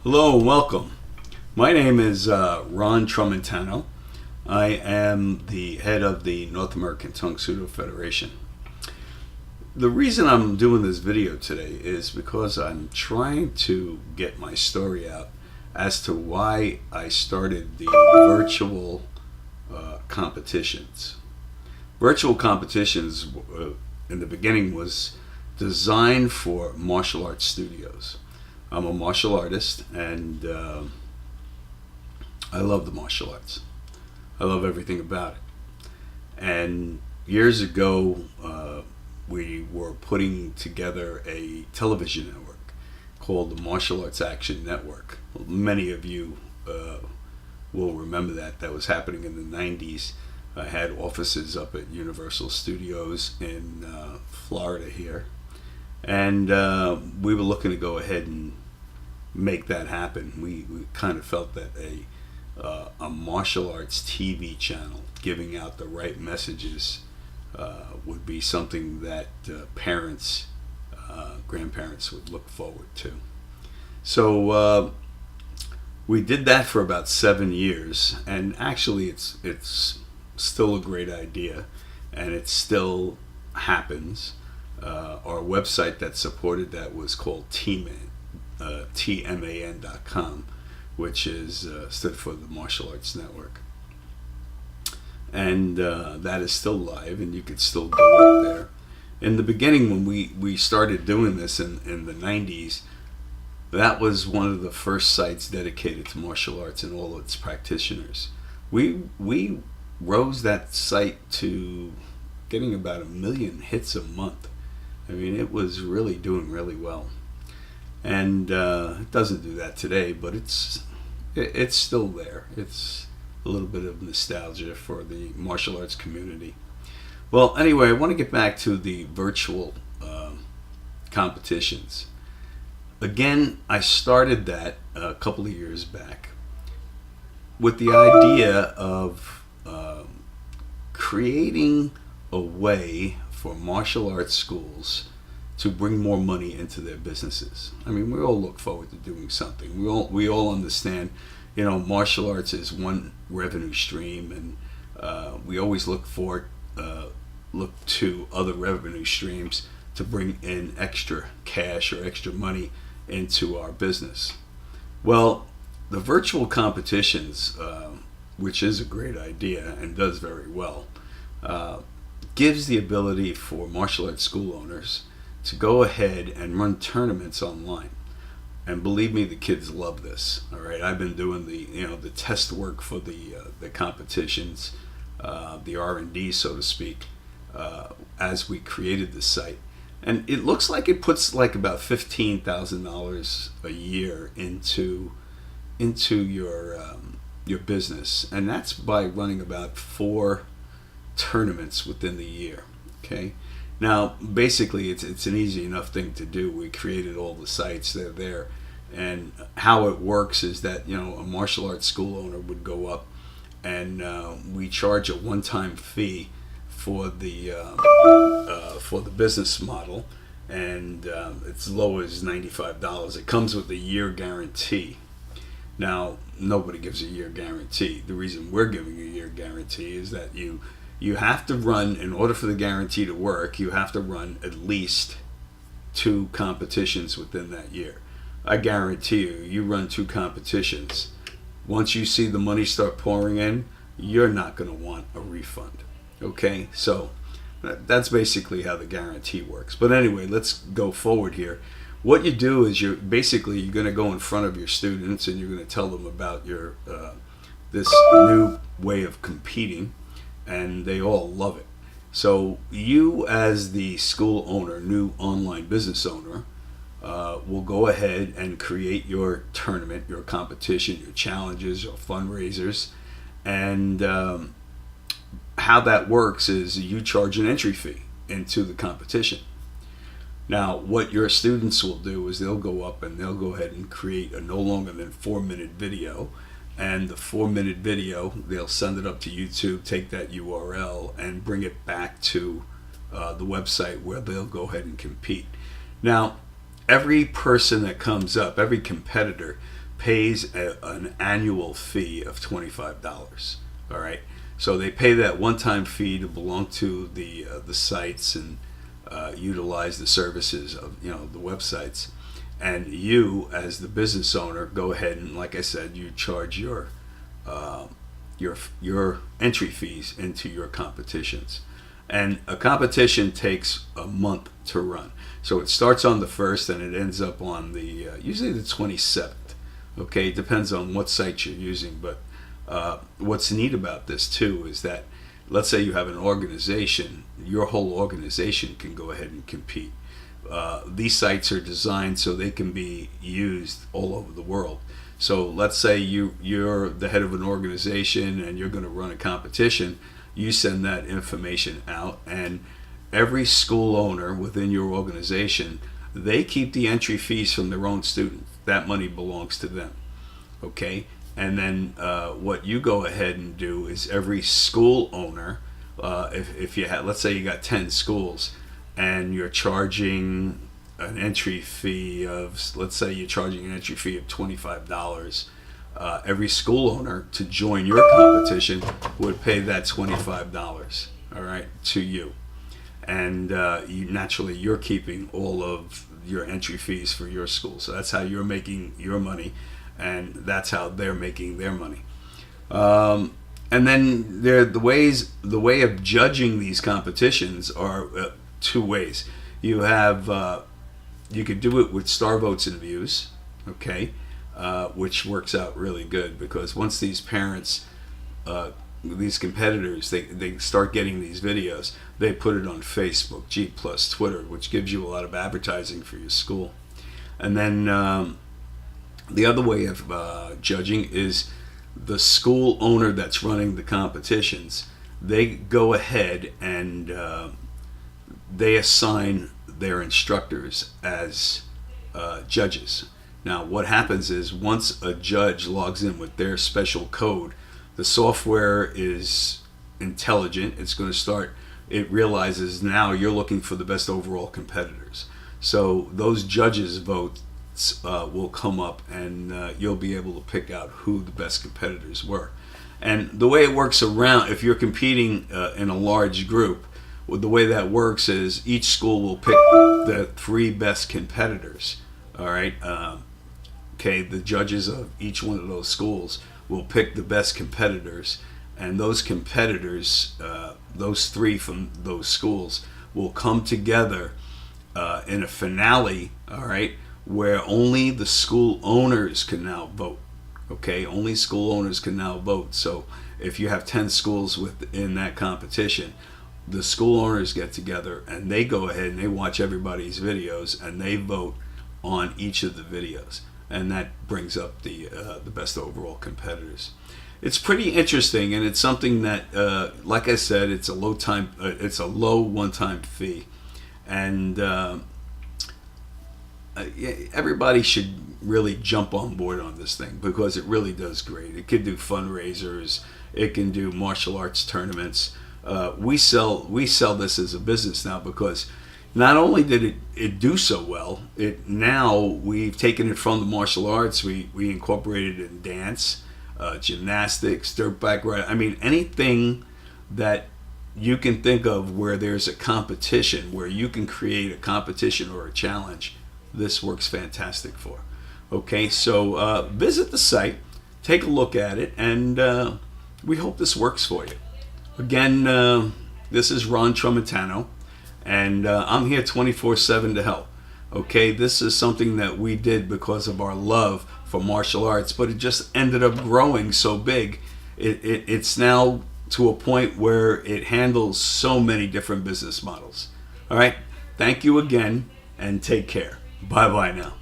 Hello and welcome. My name is Ron Tramontano. I am the head of the North American Tongue Sudo Federation. The reason I'm doing this video today is because I'm trying to get my story out as to why I started the virtual competitions. Virtual competitions in the beginning was designed for martial arts studios. I'm a martial artist, and I love the martial arts. I love everything about it. And years ago, we were putting together a television network called the Martial Arts Action Network. Many of you will remember that. That was happening in the 90s. I had offices up at Universal Studios in Florida here. And we were looking to go ahead and make that happen. We kind of felt that a martial arts TV channel giving out the right messages would be something that parents, grandparents would look forward to. So we did that for about 7 years, and actually it's still a great idea, and it still happens. Our website that supported that was called TMAN.com, which is stood for the Martial Arts Network, and that is still live, and you could still go up there. In the beginning, when we started doing this in the 90s, that was one of the first sites dedicated to martial arts and all its practitioners. We rose that site to getting about 1 million hits a month. I mean, it was really doing really well. And it doesn't do that today, but it's still there. It's a little bit of nostalgia for the martial arts community. Well, anyway, I want to get back to the virtual competitions. Again, I started that a couple of years back with the idea of creating a way for martial arts schools to bring more money into their businesses. I mean, we all look forward to doing something. We all understand, martial arts is one revenue stream, and we always look to other revenue streams to bring in extra cash or extra money into our business. Well, the virtual competitions, which is a great idea and does very well, gives the ability for martial arts school owners to go ahead and run tournaments online. And believe me, the kids love this. All right, I've been doing the test work for the competitions, the R&D, so to speak, as we created the site. And it looks like it puts like about $15,000 a year into your business, and that's by running about 4 tournaments within the year. Okay. Now, basically, it's an easy enough thing to do. We created all the sites, they're there. And how it works is that, a martial arts school owner would go up, and we charge a one-time fee for the business model, and it's as low as $95. It comes with a year guarantee. Now, nobody gives a year guarantee. The reason we're giving a year guarantee is that you have to run, in order for the guarantee to work, you have to run at least 2 competitions within that year. I guarantee you run 2 competitions. Once you see the money start pouring in, you're not going to want a refund. Okay? So that's basically how the guarantee works. But anyway, let's go forward here. What you do is you're going to go in front of your students, and you're going to tell them about your this new way of competing, and they all love it. So you, as the school owner, new online business owner, will go ahead and create your tournament, your competition, your challenges, your fundraisers, and how that works is you charge an entry fee into the competition. Now, what your students will do is they'll go up and they'll go ahead and create a no longer than 4-minute video. And the 4-minute video, they'll send it up to YouTube, take that URL, and bring it back to the website where they'll go ahead and compete. Now, every person that comes up, every competitor, pays an annual fee of $25. All right, so they pay that one-time fee to belong to the sites and utilize the services of the websites. And you, as the business owner, go ahead and, like I said, you charge your entry fees into your competitions. And a competition takes a month to run. So it starts on the 1st and it ends up on the usually the 27th. Okay, it depends on what site you're using. But what's neat about this too is that, let's say you have an organization, your whole organization can go ahead and compete. These sites are designed so they can be used all over the world. So let's say you're the head of an organization and you're going to run a competition. You send that information out, and every school owner within your organization, they keep the entry fees from their own students. That money belongs to them. Okay? And then what you go ahead and do is every school owner, if you have, let's say you got 10 schools and you're charging an entry fee of, let's say you're charging an entry fee of $25, every school owner to join your competition would pay that $25, all right, to you. And naturally, you're keeping all of your entry fees for your school. So that's how you're making your money, and that's how they're making their money. And then the way of judging these competitions are two ways. You have you could do it with star votes and views, okay, which works out really good, because once these parents, these competitors, they start getting these videos, they put it on Facebook, G+, Twitter, which gives you a lot of advertising for your school. And then the other way of judging is the school owner that's running the competitions. They go ahead and they assign their instructors as judges. Now, what happens is once a judge logs in with their special code, the software is intelligent. It's going to start, it realizes now you're looking for the best overall competitors. So those judges' votes will come up, and you'll be able to pick out who the best competitors were. And the way it works around, if you're competing in a large group, well, the way that works is each school will pick the 3 best competitors. All right. Okay. The judges of each one of those schools will pick the best competitors, and those competitors, those 3 from those schools, will come together in a finale. All right, where only the school owners can now vote. Okay, only school owners can now vote. So if you have 10 schools within that competition, the school owners get together and they go ahead and they watch everybody's videos and they vote on each of the videos, and that brings up the best overall competitors. It's pretty interesting, and it's something that, like I said, it's a low one-time fee, and everybody should really jump on board on this thing, because it really does great. It can do fundraisers, it can do martial arts tournaments. We sell this as a business now, because not only did it do so well, now we've taken it from the martial arts. We incorporated it in dance, gymnastics, dirt bike riding. I mean, anything that you can think of where there's a competition, where you can create a competition or a challenge, this works fantastic for. Okay, so visit the site, take a look at it, and we hope this works for you. Again, this is Ron Tramontano, and I'm here 24/7 to help. Okay, this is something that we did because of our love for martial arts, but it just ended up growing so big. It's now to a point where it handles so many different business models. All right, thank you again, and take care. Bye-bye now.